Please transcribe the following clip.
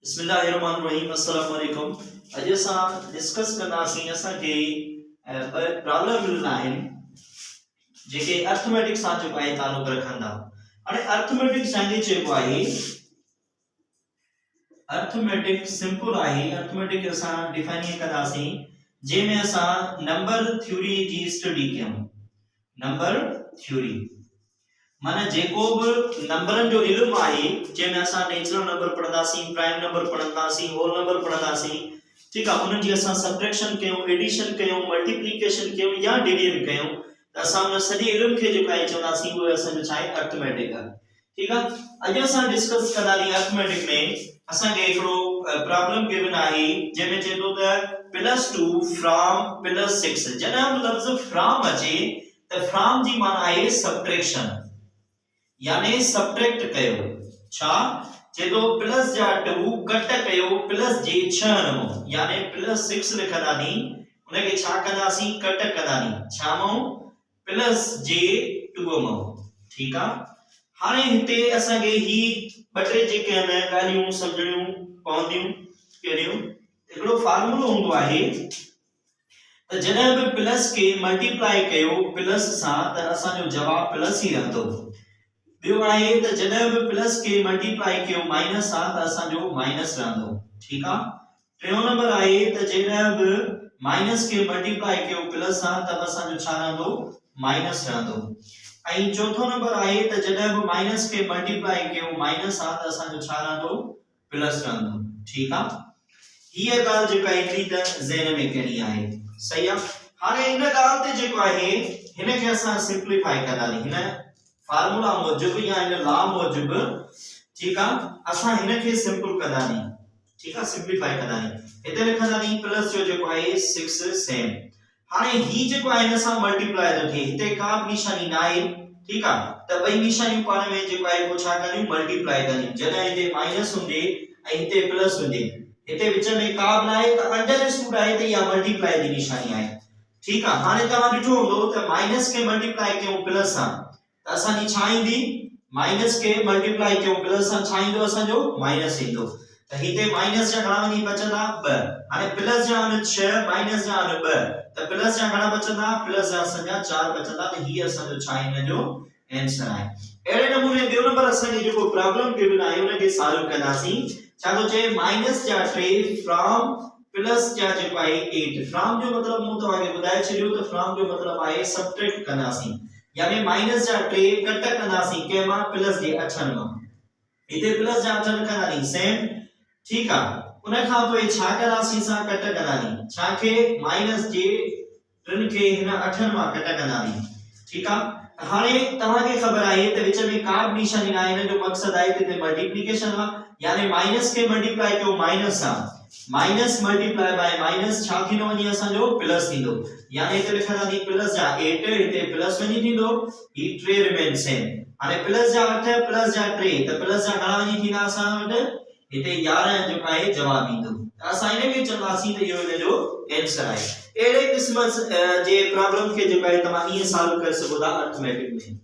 बिस्मिल्लाहिर्रहमानिर्रहीम अस्सलाम वालेकुम। अॼु असां डिस्कस कंदासीं असांखे प्रॉब्लम मिलंदा आहिनि जेके अर्थमेटिक सां जेको आहे तालुक रखनि था। हाणे अर्थमेटिक असांखे चइबो आहे अर्थमेटिक सिंपल आहे। अर्थमेटिक असां डिफाइन कंदासीं जंहिंमें असां नंबर थ्योरी जी स्टडी कयूं। नंबर थ्योरी माने जेको भी नंबरन जो इल्म आहे जंहिंमें असां नेचुरल नंबर पढ़ंदासीं, प्राइम नंबर पढ़ंदासीं, होल नंबर पढ़ंदासीं, ठीक आहे। उन जी असां सबट्रैक्शन कयूं, एडिशन कयूं, मल्टीप्लिकेशन कयूं या डिवीजन कयूं त असां उन सॼे इल्म खे जेको आहे चवंदासीं उहो असांजो छा आहे अर्थमेटिक आहे। ठीक आहे। अॼु असां डिस्कस कंदासीं अर्थमेटिक में असांखे हिकिड़ो प्रॉब्लम गिवन आहे जंहिंमें चए थो त +2 फ्रॉम +6। जॾहिं बि लफ़्ज़ फ्रॉम अचे त फ्रॉम जी माना आहे सबट्रैक्शन यानी सबट्रैक्ट कयो। छा जे तो प्लस जा 2 कट कयो प्लस जे 6 नमो यानी +6 लिखंदानी उन के छा कंदासी कट कंदानी छा मो प्लस जे 2 मो। ठीक आ। हाने हिते असा के ही बटे जे के न गालियों समझणियों पवंदियों करियो। एकड़ो फार्मूलो हुंदो आहे त जने भी प्लस के मल्टीप्लाई कयो प्लस सा त असा जो जवाब प्लस ही रहंदो। बियो आहे त जॾहिं बि प्लस के मल्टीप्लाई कयो माइनस सा त असा जो माइनस रहंदो। ठीक आ। टियों नंबर आहे त जॾहिं बि माइनस के मल्टीप्लाई कयो प्लस सा त असा जो छा रहंदो माइनस रहंदो। ऐं चौथो नंबर आहे त जॾहिं बि माइनस के मल्टीप्लाई कयो माइनस सा त असा जो छा रहंदो प्लस रहंदो। ठीक आ। हीअ ॻाल्हि जेका एतिरी त ज़हन में करणी आहे। सही आ। हाणे इन ॻाल्हि ते जेको आहे हिन खे असां सिंप्लीफाई कंदासीं हिन फार्मूला मूजिब या इन लॉ मूजिब। ठीक आ। असा हिन के सिंपल कंदानी। ठीक आ। सिंप्लीफाई कंदानी इते लिखंदानी प्लस जो जेको आहे 6 सेम। हाने ही जेको आहे न सा मल्टीप्लाई तो थे हिते का निशानी ना आहे। ठीक आ। त बई निशानी पाण में जेको आहे को छा करियूं मल्टीप्लाई करियूं। जने हिते माइनस हुंदे ऐं हिते प्लस हुंदे हिते विच में का बि ना आहे त अंडर स्क्वायर आहे त या मल्टीप्लाई जी निशानी आहे। ठीक आ। हाने तव्हां ॾिठो हूंदो त माइनस के मल्टीप्लाई कयूं प्लस सां त असांजी छा ईंदी माइनस के मल्टीप्लाई कयो प्लस सां छा ईंदो असांजो माइनस ईंदो। त हिते माइनस जा घणा वञी बचंदा 2। हाने प्लस जा 6 माइनस जा 2 त प्लस जा घणा बचंदा प्लस जा असांजा 4 बचंदा। त ही असांजो छा इन जो आंसर आहे। अहिड़े नमूने ॿियो नंबर असांखे जेको प्रॉब्लम गिवन आहे उन खे सॉल्व कंदासीं। छा तो चए माइनस जा 3 फ्रॉम प्लस जा जेको आहे 8। फ्रॉम जो मतलब मूं तव्हांखे ॿुधाए छॾियो त फ्रॉम जो मतलब आहे सबट्रैक्ट कंदासीं यानी माइनस जा 3 कट कंदासीं के मां प्लस जे 8 मां इते प्लस जा 8 कंदानी सेम। ठीक आ। उन खां पोइ छा कंदासीं सा कट कंदानी छा के माइनस जे 3 के हिन 8 मां कट कंदानी। ठीक आ। हाने तव्हांखे ख़बर आहे त विच में का बि निशानी ना आहे। इन जो मकसद आहे त मल्टीप्लिकेशन आ यानी माइनस के मल्टीप्लाई कयो माइनस सा माइनस मल्टीप्लाई बाय माइनस छा थींदो वञी असांजो प्लस थींदो यानी इते लिखंदानी प्लस जा 8 हिते प्लस वञी थींदो ही 3 रिमेन सेम। हाने प्लस जा 8 प्लस जा 3 त प्लस जा घणा वञी थींदा असां वटि हिते 11 जो आहे जवाब ईंदो। त असां इन खे चवंदासीं त इहो इन जो आंसर आहे। अहिड़े क़िस्म जे प्रॉब्लम खे जेको आहे तव्हां ईअं सॉल्व करे सघो था अर्थमेटिक में।